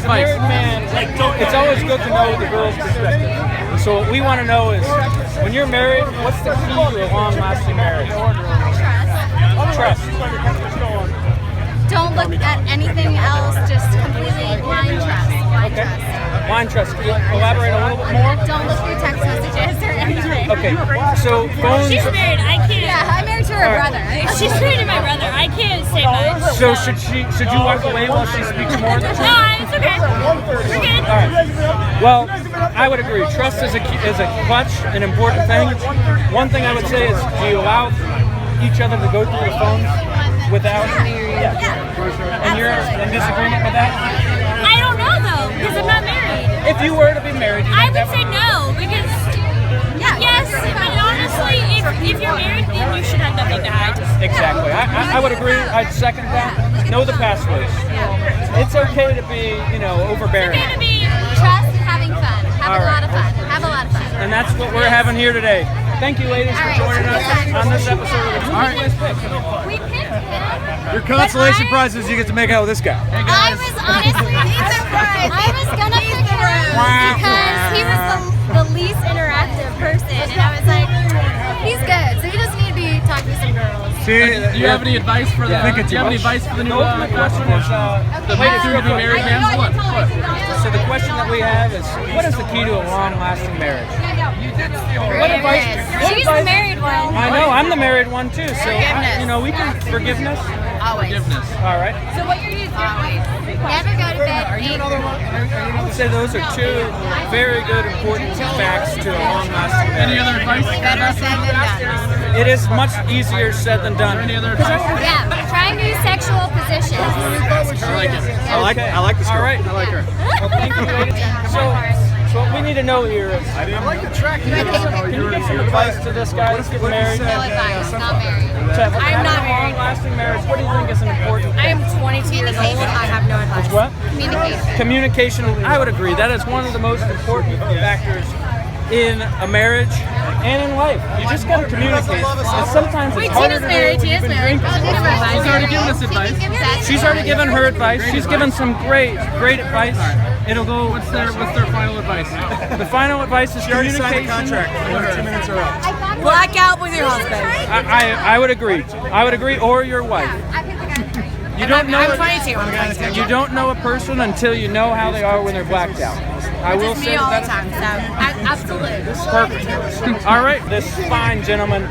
a married man, it's always good to know the girl's perspective. So what we want to know is, when you're married, what's the key to a long-lasting marriage? Trust. Don't look at anything else, just completely blind trust. Blind trust. Can you elaborate a little bit more? Don't look through text messages or anything. Okay, so phones... She's married, I can't. Yeah, I'm married to her brother. She's married to my brother, I can't say much. So should you walk away while she speaks more? No, it's okay. We're good. All right. Well, I would agree. Trust is a clutch, an important thing. One thing I would say is, do you allow each other to go through the phones without? Yeah. And you're in disagreement with that? I don't know though, because I'm not married. If you were to be married, I would say no, because yes, but honestly, if you're married, then you should have nothing to hide. Exactly. I would agree. I'd second that. Know the passwords. It's okay to be, overbearing. It's okay to be Trust and having fun. Have a lot of fun. Have a lot of fun. And that's what we're having here today. Thank you, ladies, for joining us on this episode of the We picked him. Your consolation prize is you get to make out with this guy. I was honestly, I was gonna pick him because he was the least interactive person, and I was like, he's good, so he doesn't need to be talking to some girls. See, do you have any advice for the? Do you have any advice for the new question is the way to be married man? What? So the question that we have is, what is the key to a long-lasting marriage? What advice? She's the married one. I know, I'm the married one too. So we can forgiveness. Always. All right. So what you're using? Always. Never go to bed. I would say those are two very good, important facts to a long-lasting marriage. Any other advice? Better said than done. It is much easier said than done. Any other advice? Yeah, try new sexual positions. I like it. I like this girl. All right. I like her. Well, thank you, ladies. So what we need to know here is, I like the track. can you give some advice to this guy that's getting married? No advice. Not married. I'm not married. Long-lasting marriage. What do you think is an important thing? I am 22 years old. I have no advice. What? Communication. Communication. I would agree. That is one of the most important factors in a marriage and in life. You just got to communicate. And sometimes it's harder to do when you've been drinking. She's already given us advice. She's already given her advice. She's given some great advice. It'll go. What's their final advice? The final advice is communication. Contract. 2 minutes are up. Black out with your husband. I would agree. I would agree, or your wife. You don't know. You don't know a person until you know how they are when they're blacked out. I will say all the that. time, so absolutely. Perfect. All right, this fine gentleman.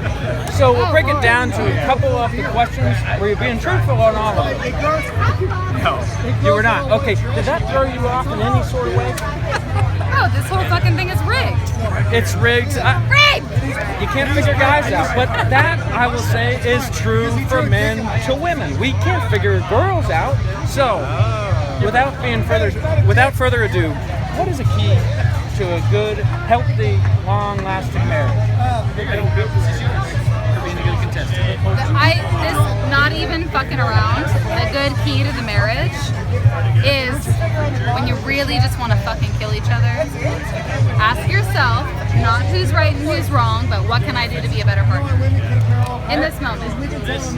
So we'll break it down to a couple of the questions where you're being truthful on all of them. No. You were not. Okay. Did that throw you off in any sort of way? Oh, this whole fucking thing is rigged. It's rigged. Rigged! You can't figure guys out, but that, I will say, is true for men to women. We can't figure girls out. So, without further ado, what is a key to a good, healthy, long-lasting marriage? This not even fucking around. A good key to the marriage is when you really just want to fucking kill each other. Ask yourself, not who's right and who's wrong, but what can I do to be a better partner in this moment?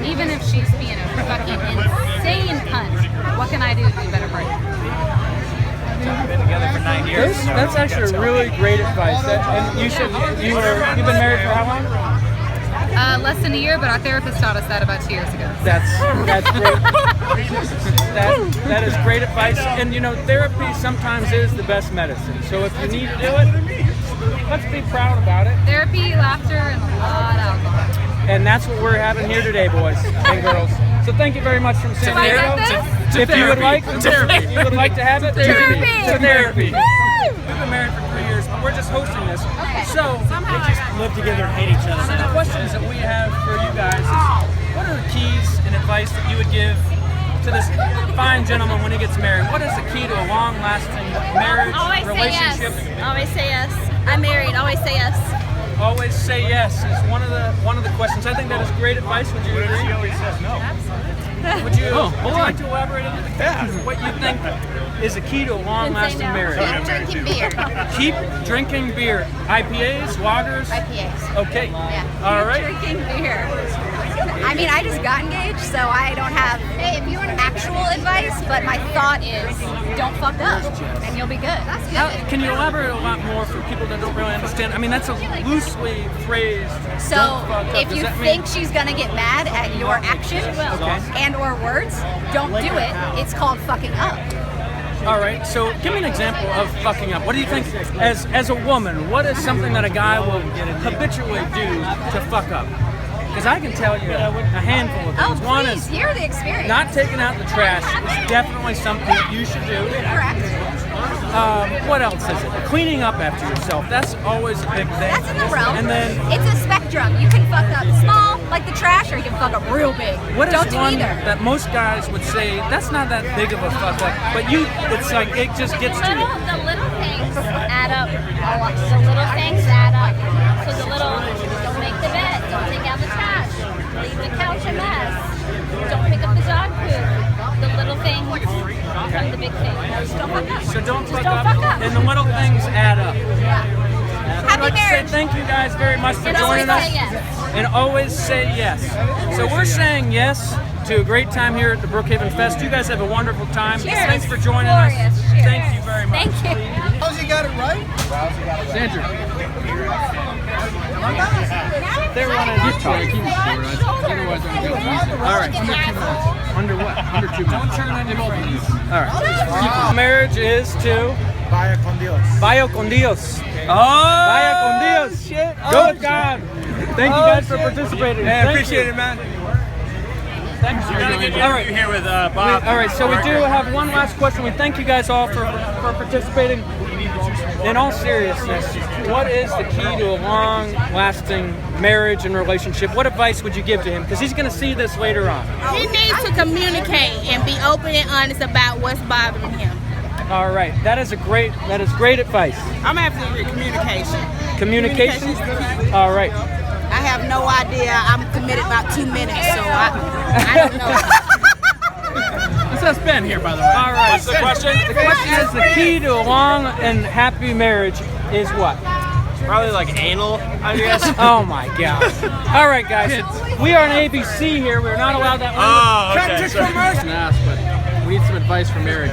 Even if she's being a fucking insane cunt, what can I do to be a better partner? Been together for 9 years. That's actually really great advice. And you said you've been married for how long? Less than a year, but our therapist taught us that about 2 years ago. That's great. That is great advice. And therapy sometimes is the best medicine. So if you need to do it, let's be proud about it. Therapy, laughter, and a lot of alcohol. And that's what we're having here today, boys and girls. So thank you very much from San Do I Diego. get this? If you would like to have it, Therapy. to therapy. We've been married for 3 years, but we're just hosting this. So We just live together and hate each other. So the questions that we have for you guys is, what are the keys and advice that you would give to this fine gentleman when he gets married? What is the key to a long-lasting marriage, Always relationship? say yes. Always say yes. I'm married. Always say yes. Always say yes is one of the questions. I think that is great advice. Would you agree? She always says no. Would you hold on. like to elaborate on what you think is the key to a long-lasting no. marriage? Drinking beer. Keep drinking beer. IPAs, lagers. IPAs. Okay. Yeah. All right. Drinking beer. I mean, I just got engaged, so I don't have actual advice, but my thought is don't fuck up and you'll be good. That's good. Can you elaborate a lot more for people that don't really understand? I mean, that's a loosely phrased. So don't fuck up. if Does you that think mean, she's gonna get mad at your action and or words, don't do it. It's called fucking up. all right, so give me an example of fucking up. What do you think, as a woman, what is something that a guy will habitually do to fuck up? Because I can tell you a handful of things. Oh, One please, is hear the experience. not taking out the trash is definitely something that you should do. Correct. What else is it? Cleaning up after yourself. That's always a big thing. That's in the realm. And then it's a spectrum. You can fuck up small, like the trash, or you can fuck up real big. what is Don't do one either. that most guys would say, that's not that big of a fuck up, but it's like, it just gets to you. The little things add up a lot. The little things add up. So the little, don't make the bed, don't take out the trash, leave the couch a mess, don't pick up the dog food. The little things become the big things. Just don't fuck up. So don't Just fuck don't up, fuck up. and the little things add up. I'd Happy like to say marriage. thank you guys very much for And always joining us. say yes. And always say yes. So we're saying yes to a great time here at the Brookhaven Fest. You guys have a wonderful time. Cheers. Thanks for joining Glorious. us. Cheers. Thank you very much. Thank you. Rousey got it right? Andrew. They're running. Keep talking. Keep it short. Otherwise, I'm going to go. All right. Under what? Under 2 minutes. Don't turn on your phone. All right. Marriage is to Vaya con Dios. Vaya con Dios. Oh! Vaya con Dios. Shit. Go with God. Thank you guys for participating. Hey, I Thank appreciate you. it, man. Thanks for all right. Here with Bob. All right, so we do have one last question. We thank you guys all for participating. In all seriousness, what is the key to a long-lasting marriage and relationship? What advice would you give to him? Because he's going to see this later on. He needs to communicate and be open and honest about what's bothering him. All right, that is great advice. I'm absolutely communication. Communication. Communication's the key. All right. I have no idea. I'm committed about 2 minutes, so I don't know. This has Ben here, by the way. All right. What's the question? The question is, the key to a long and happy marriage is what? Probably like anal, I guess. Oh my gosh. All right, guys. We are on ABC here. We're not allowed that Oh, language. okay. Sorry. I can ask, but we need some advice for marriage.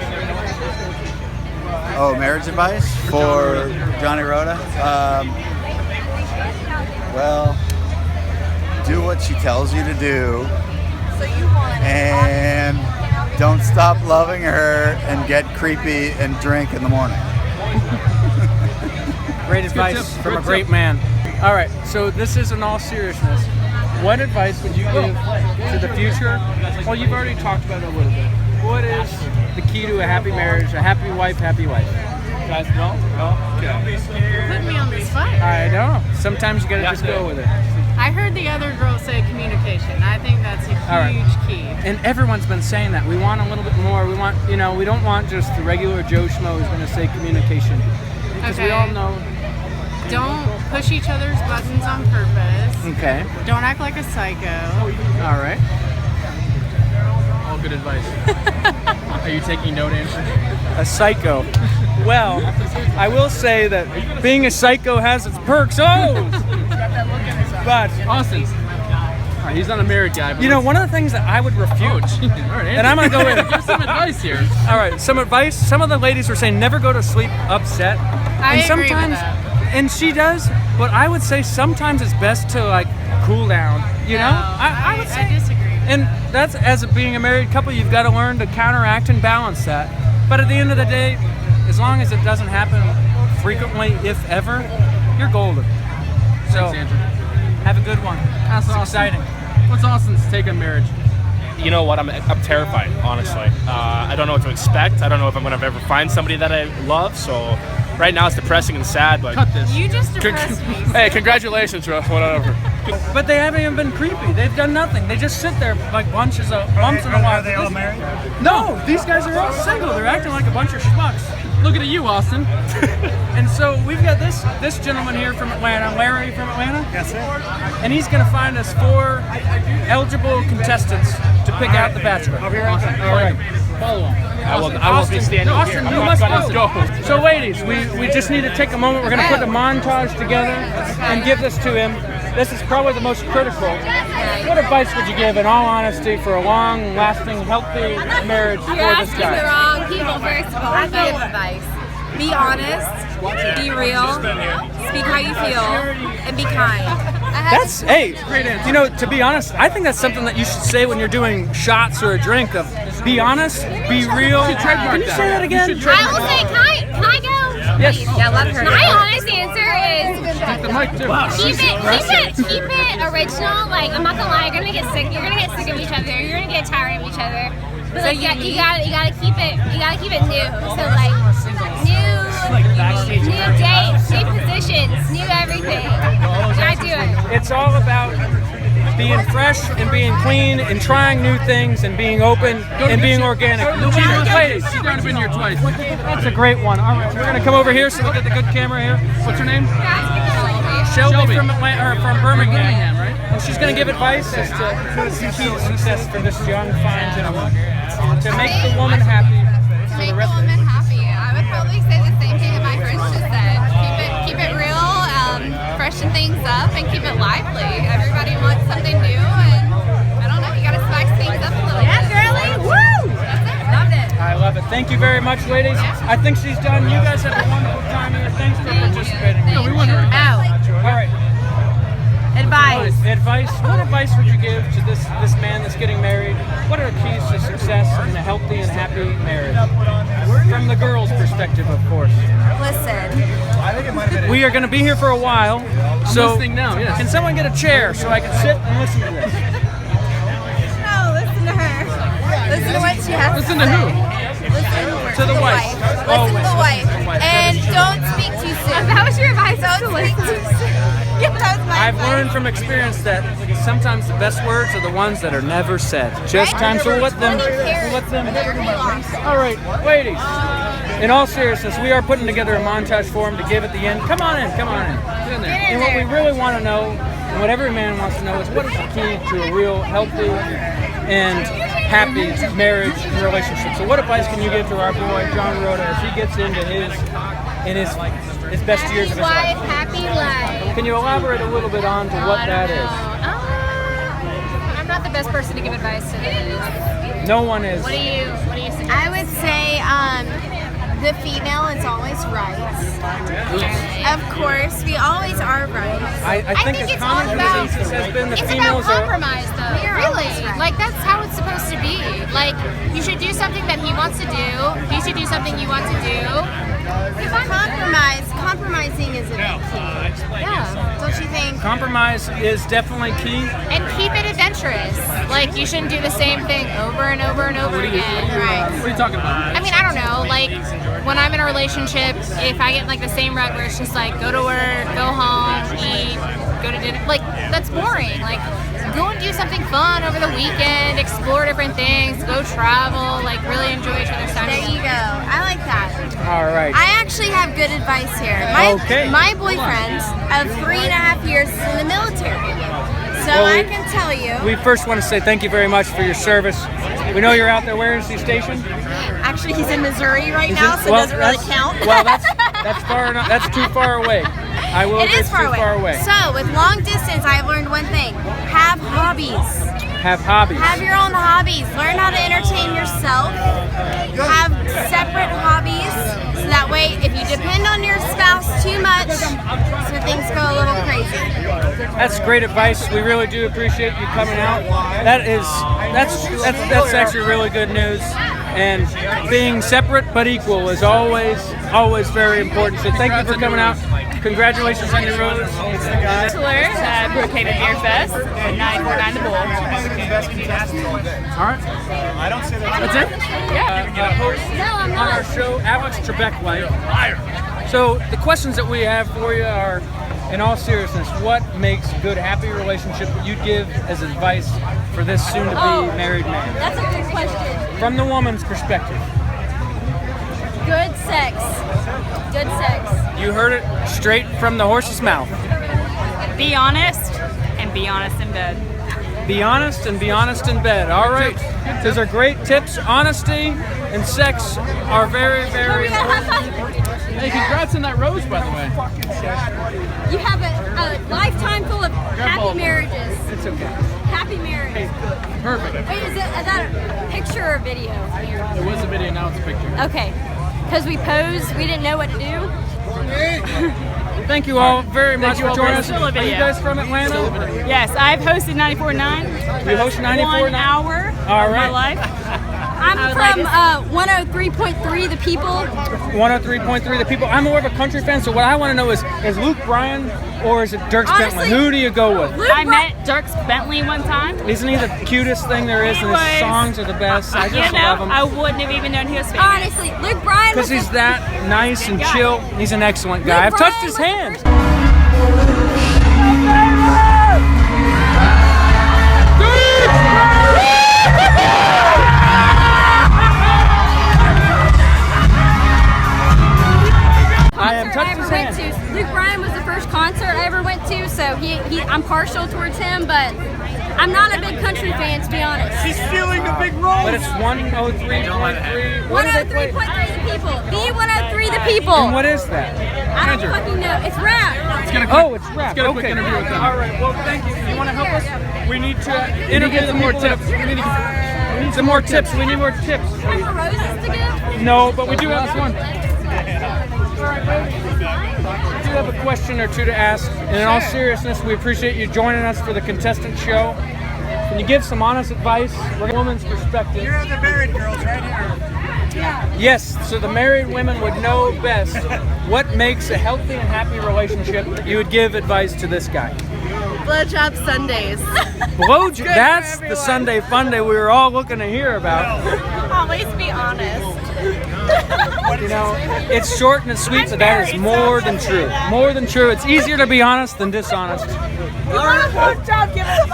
Oh, marriage advice for Johnny Rhoda? Well, do what she tells you to do, and don't stop loving her and get creepy and drink in the morning. Great advice tip. from a Good great tip. man. All right, so this is in all seriousness. What advice would you give to the future? Well, you've already talked about it a little bit. What is the key to a happy marriage, a happy wife, happy life? Guys, no? Okay. Put me on the spot. I know. Sometimes you gotta just go with it. I heard the other girl say communication. I think that's a All right. huge key. And everyone's been saying that. We want a little bit more. We want, we don't want just the regular Joe Schmo who's gonna say communication. Because we Okay. all know. Don't push each other's buttons on purpose. Okay. Don't act like a psycho. All right. All good advice. Are you taking note, Andrew? A psycho. Well, I will say that being a psycho has its perks. Oh! But, Austin. All right, he's not a married guy. But one of the things that I would refute, all right, and I'm going to go in. Give some advice here. All right, some advice. Some of the ladies were saying never go to sleep upset. I and agree with sometimes, that. and she does, but I would say sometimes it's best to like cool down. You know? I would say. I disagree. And that's, as being a married couple, you've got to learn to counteract and balance that. But at the end of the day, as long as it doesn't happen frequently, if ever, you're golden. So, Thanks, Andrew. have a good one. That's It's awesome. exciting. What's Austin's take on marriage? You know what? I'm terrified, honestly. I don't know what to expect. I don't know if I'm going to ever find somebody that I love. So right now it's depressing and sad. But Cut this. You just depressed me. hey, congratulations, bro. Whatever. But they haven't even been creepy. They've done nothing. They just sit there like once in a while. Are they all married? No, these guys are all single. They're acting like a bunch of schmucks. Look at you, Austin. And so we've got this gentleman here from Atlanta, Larry from Atlanta, Yes, sir. and he's going to find us 4 eligible contestants to pick out the bachelor. I'll be right back. All right. Follow him. I will be standing Austin, here. you I'm must not go. gonna So ladies, we just need to take a moment. We're going to put a montage together and give this to him. this is probably the most critical. What advice would you give, in all honesty, for a long-lasting, healthy marriage for this the guy? wrong people, first of all. I give advice. Be honest, be real, speak how you feel, and be kind. That's, hey, great answer. You know, to be honest, I think that's something that you should say when you're doing shots or a drink of be honest, be real. Can you say that again? I will say, can I go? Yes. Yeah, let her My know. honest answer is The mic too. keep it original. Like, I'm not gonna lie, you're gonna get sick of each other. You're gonna get tired of each other. But like, you gotta keep it new. So like, new dates, new positions, new everything. You gotta do it. It's all about being fresh and being clean and trying new things and being open and being organic. Ladies, She's down to been here twice. that's a great one. All right, we're gonna come over here so we get the good camera here. What's her name? Shelby from Birmingham, right? and she's gonna give advice as to what's the key to success for this young, fine gentleman to make the woman happy. To make the woman happy, I would probably say the same thing that my friends just said. Keep it real, freshen things up, and keep it lively. Everybody wants something new, and I don't know, you gotta spice things up a little bit. Yeah, girly, woo! That's it. Loved it. I love it. Thank you very much, ladies. I think she's done. You guys have a wonderful time here. Thanks for participating. We want her. All right. Advice. Advice. What advice would you give to this man that's getting married? What are keys to success in a healthy and happy marriage? From the girl's perspective, of course. Listen, We are going to be here for a while, so listening now, yes. can someone get a chair so I can sit and listen to this? no, listen to her. Listen to what she has Listen to to say. who? Listen To the wife. Listen to the wife. And don't speak too soon. That was your advice. Don't speak too soon. Yeah, that was my I've advice. learned from experience that sometimes the best words are the ones that are never said. Just time to let them. All right, ladies. In all seriousness, we are putting together a montage for him to give at the end. Come on in, come on in. And what we really want to know, and what every man wants to know, is what is the key to a real healthy and happy marriage and relationship. So what advice can you give to our boy John Rhoda as he gets into his best years of his life? Happy life. Can you elaborate a little bit on to what that is? I'm not the best person to give advice to this. No one is. What do you suggest? I would say the female is always right. Of course, we always are right. I think it's a common all about- consensus has been the It's about females are. compromise, though. Really, like that's how it's supposed to be. Like you should do something that he wants to do. He should do something you want to do. Compromising is a big key. Yeah. Don't you think? Compromise is definitely key. And keep it adventurous. Like you shouldn't do the same thing over and over and over again. Right. What are you talking about? I mean, I don't know. Like when I'm in a relationship, if I get like the same rut where it's just like go to work, go home, eat, go to dinner, like that's boring. Like go and do something fun over the weekend, explore different things, go travel, like really enjoy each other's time. There you go. I like that. All right. I actually have good advice here. My boyfriend of 3.5 years is in the military. So Well, I can tell you. We first want to say thank you very much for your service. We know you're out there. Where is he stationed? Actually, he's in Missouri right Is now, it- so well, it doesn't really that's- count. Well, that's far enough. That's too far away. I will. It admit is far too away. far away. So with long distance, I've learned one thing: have hobbies. Have hobbies. Have your own hobbies. Learn how to entertain yourself. Have separate hobbies, so that way, if you depend on your spouse too much, so things go a little crazy. That's great advice. We really do appreciate you coming out. That's actually really good news. And being separate but equal is always very important. So thank you for coming out. Congratulations on your rose. Bachelor at Brookhaven Beer Fest, 949 The Bull. All right. That's it? Yeah. Host on our show, Alex Trebek. So the questions that we have for you are, in all seriousness, what makes a good, happy relationship that you'd give as advice for this soon-to-be married man? That's a good question. From the woman's perspective. Good sex. Good sex. You heard it straight from the horse's mouth. Be honest and be honest in bed. Be honest and be honest in bed. All right. Those are great tips. Honesty and sex are very, very important. Hey, congrats on that rose, by the way. You have a lifetime full of happy marriages. It's okay. Happy marriage. Perfect. Wait, is that a picture or video? It was a video, now it's a picture. Okay. Because we posed, we didn't know what to do. Thank you all very much you for all joining for us. the Are you video. guys from Atlanta? Yes, I've hosted 94.9. You host 94.9? 1 hour All of right. my life. I'm I would from like 103.3 The People. 103.3 The People. I'm more of a country fan, so what I want to know is Luke Bryan or is it Dirk Honestly, Bentley? Who do you go with? I met Dirk Bentley one time. Isn't he the cutest thing there is, and his songs are the best? I just love him. I wouldn't have even known he was famous. Honestly, Luke Bryan Because was he's that nice and chill. He's an excellent guy. I've Luke touched Bryan his was the hand. first- I have concert touched I ever his went hand. to. Luke Bryan was the first concert I ever went to, so I'm partial towards him, but I'm not a big country fan, to be honest. She's stealing the big role. But it's 103.3. What do they play? 103.3 The People. B103 The People. And what is that? I don't fucking know. It's rap. Oh, it's rap. get a quick Okay. interview with them. All right. Well, thank you. You want to help us? We need to interview some more tips. We need some more tips. We need more tips. Have more roses to give? No, but we do have this one. I do have a question or two to ask. And in all seriousness, we appreciate you joining us for the contestant show. Can you give some honest advice from a woman's perspective? You're the married girls right here. Yes, so the married women would know best what makes a healthy and happy relationship. You would give advice to this guy. Blowjob Sundays. Blowjob. That's the Sunday fun day we were all looking to hear about. Always be honest. You know, it's short and it's sweet, so that is more than true. More than true. It's easier to be honest than dishonest. Blowjob, give us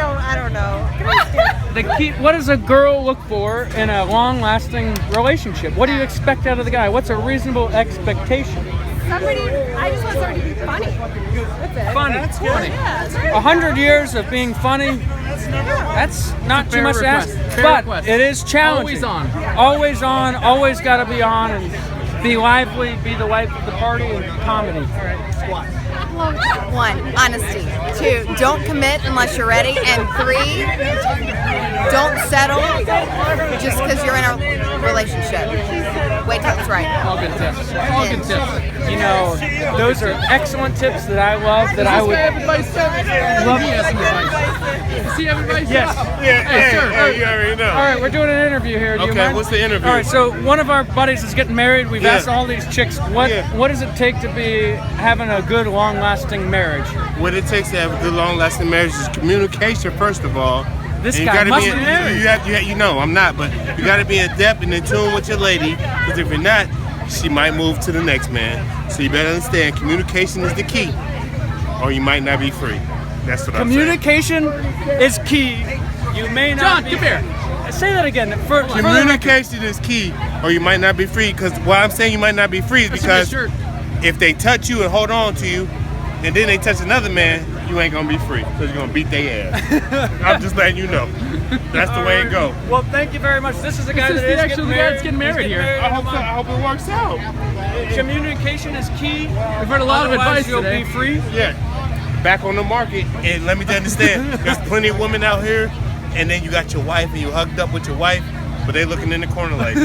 I don't know. The key, what does a girl look for in a long-lasting relationship? What do you expect out of the guy? What's a reasonable expectation? I just want somebody to be funny. That's it. Funny. That's good. Yeah, that's right. 100 years of being funny, that's not too much to ask. Fair But request. it is challenging. Always on. Always got to be on, and be lively, be the life of the party, and comedy. 1, honesty. 2, don't commit unless you're ready. And 3, don't settle just because you're in a relationship. Wait till it's right. All good tips. All good tips. You know, those are excellent tips that I love, that I would have advice too? love. He has some advice. Does he have advice? Yes. Hey, sir. You already know. All right, we're doing an interview here. Do you Okay, mind? what's the interview? All right, so one of our buddies is getting married. We've Yeah. asked all these chicks, what does it take to be having a good, long-lasting marriage? What it takes to have a good, long-lasting marriage is communication, first of all. This And guy gotta must be be married. You know, I'm not, but you got to be adept and in tune with your lady. Because if you're not, she might move to the next man. So you better understand, communication is the key, or you might not be free. That's what I'm saying. Communication is key. You may not John, be come here. Say that again. For the record. Communication is key, or you might not be free. Because why I'm saying you might not be free is because if they touch you and hold on to you, and then they touch another man, you ain't gonna be free because you're gonna beat their ass. I'm just letting you know. That's the way it goes. Well, thank you very much. This is the guy This is that is actually the guy that's getting married here. I hope it works out. Communication is key. We've heard a lot of Otherwise, advice you'll today. be free. Yeah. Back on the market, and let me understand. There's plenty of women out here, and then you got your wife, and you hugged up with your wife, but they looking in the corner like,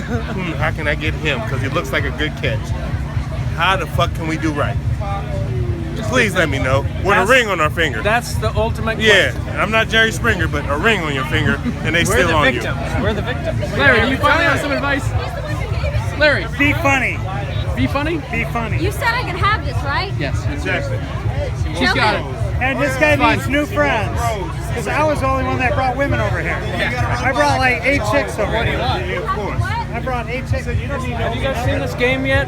how can I get him? Because he looks like a good catch. How the fuck can we do right? Please let me know. With a ring on our finger. That's the ultimate Yeah, question. I'm not Jerry Springer, but a ring on your finger, and they We're still the on victims. We're the victims. Larry, you finally have some advice? Larry, Be funny. be funny? Be funny. You said I could have this, right? Yes. you. Exactly. She's got it. And this guy Fine. needs new friends. Because I was the only one that brought women over here. I brought like 8 chicks over here. Of course. I brought 8 chicks. You don't need Have you guys seen this game yet?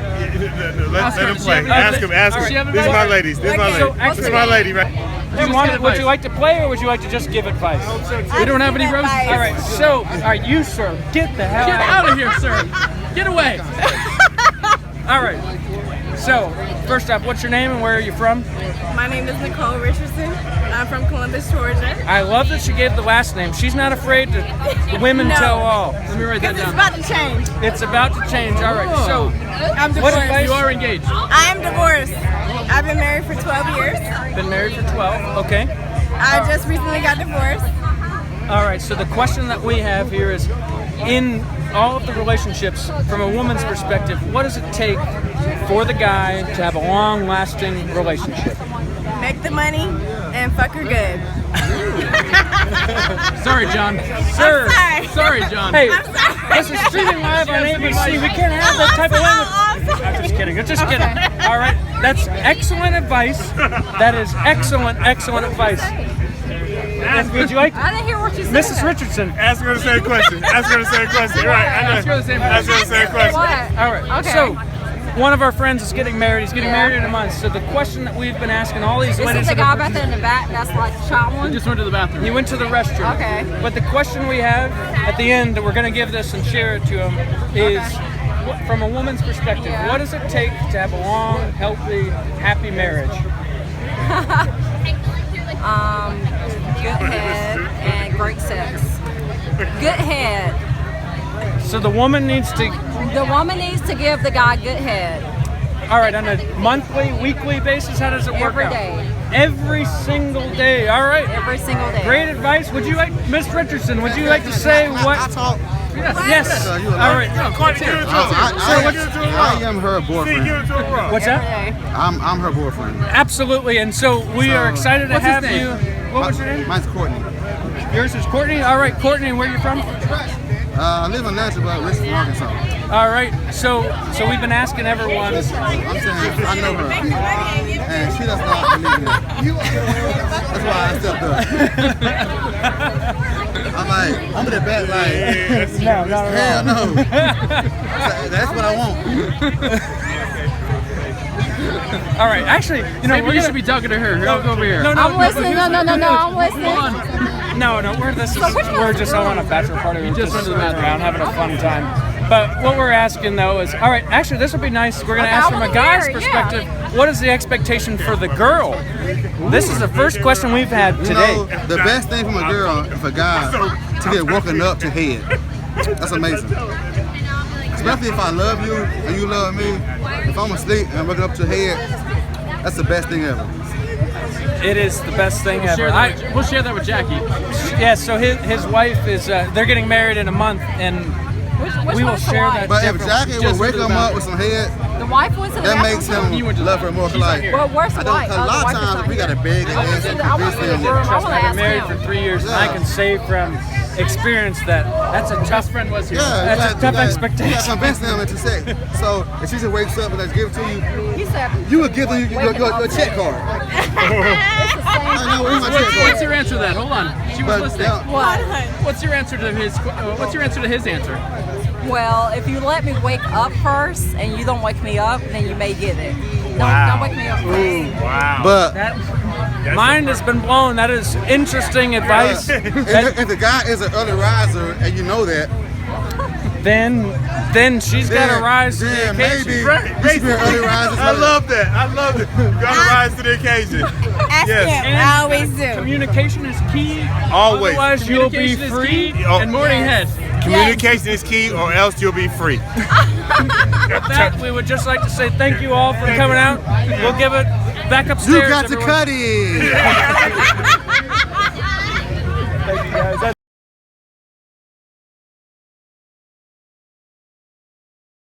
Let him play. Ask him. Does she have This is my advice? ladies. This is my So, lady. actually- This is my lady, right? Would you like to play, or would you like to just give advice? We don't have any roses. All right, so, all right, you, sir, get the hell Get out of here, sir. Get away. All right. So, first off, what's your name and where are you from? My name is Nicole Richardson. I'm from Columbus, Georgia. I love that she gave the last name. She's not afraid to women No. tell all. Let me write that Because down. it's about to change. It's about to change. All right. So, I'm what divorced. advice? You are engaged. I am divorced. I've been married for 12 years. Been married for 12. Okay. I just recently got divorced. All right. So the question that we have here is, in all of the relationships, from a woman's perspective, what does it take for the guy to have a long-lasting relationship? Make the money and fuck her good. Sorry, John. Sir. I'm sorry. Sorry, John. Hey, I'm sorry. this is streaming live on ABC. We can't have that type of language. I'm just kidding. I'm just kidding. All right. That's excellent advice. That is excellent advice. Would you like? I didn't hear what you said. Mrs. Richardson. Ask her the same question. Ask her the same question. Right. I know. Ask her the same Ask her the same question. What? All right. Okay. So, one of our friends is getting married. He's getting married in a month. So the question that we've been asking all these This ladies. is the that guy have- back there in the back that's like shot He one. just went to the bathroom. He went to the restroom. Okay. But the question we have at the end that we're going to give this and share it to him is, from a woman's perspective, what does it take to have a long, healthy, happy marriage? Good head and great sex. Good head. So the woman needs to. The woman needs to give the guy good head. All right, on a monthly, weekly basis, how does it work Every out? day. Every single day. All right. Every single day. Great advice. Would you like, Miss Richardson? Would you like to say what? I talk. Yes. All right. I am her boyfriend. What's that? I'm her boyfriend. Absolutely. And so we are excited to What's his have name? you. What was your name? Mine's Courtney. Yours is Courtney. All right, Courtney. Where are you from? I live in Lansing, but Richmond, Arkansas. All right. So we've been asking everyone. I'm saying I know her, and she does not believe me. That's why I stepped up. I'm like, I'm the bet, like, No, not at hell all. no. That's what I want. All right. Actually, Maybe you should be talking to her. Go over here. No, I'm listening. No, I'm listening. No, we're just all on a bachelor party. We're just went to the screwing bathroom. around, having a fun time. But what we're asking though is, all right, actually this would be nice. We're gonna ask from a guy's perspective, what is the expectation for the girl? This is the first question we've had You today. know, the best thing from a girl, if a guy, to get woken up to head. That's amazing. Especially if I love you and you love me. If I'm asleep and waking up to head, that's the best thing ever. It is the best thing ever. We'll share that with Jackie. Yeah, so his wife is, they're getting married in a month, and we will share that. But if differently. Jackie will wake him up with some head, The wife went to the that bathroom. makes him love her more. Like, Well, where's the wife? a lot of times we gotta beg and ask and convince them. Trust me, I've been married for 3 years, and I can say from experience that that's a tough friend was here. Yeah, That's a tough expectation. You gotta convince them into sex. So if she just wakes up and just give it to you, said, you would give them your check card. What's your answer to that? Hold on. She was listening. What? What's your answer to his? What's your answer to his answer? Well, if you let me wake up first and you don't wake me up, then you may get it. Don't wake me up first. Wow. But Mind has been blown. That is interesting advice. if the guy is an early riser and you know that, then she's got to rise to the occasion. maybe you should be an early riser. I love that. I love it. You gotta rise to the occasion. Ask him. I always do. Communication is key. Always. Otherwise, you'll be Communication is free. key. And morning head. Communication is key, or else you'll be free. With that, we would just like to say thank you all for coming out. We'll give it back upstairs. You got to everyone. cut it. Thank you guys.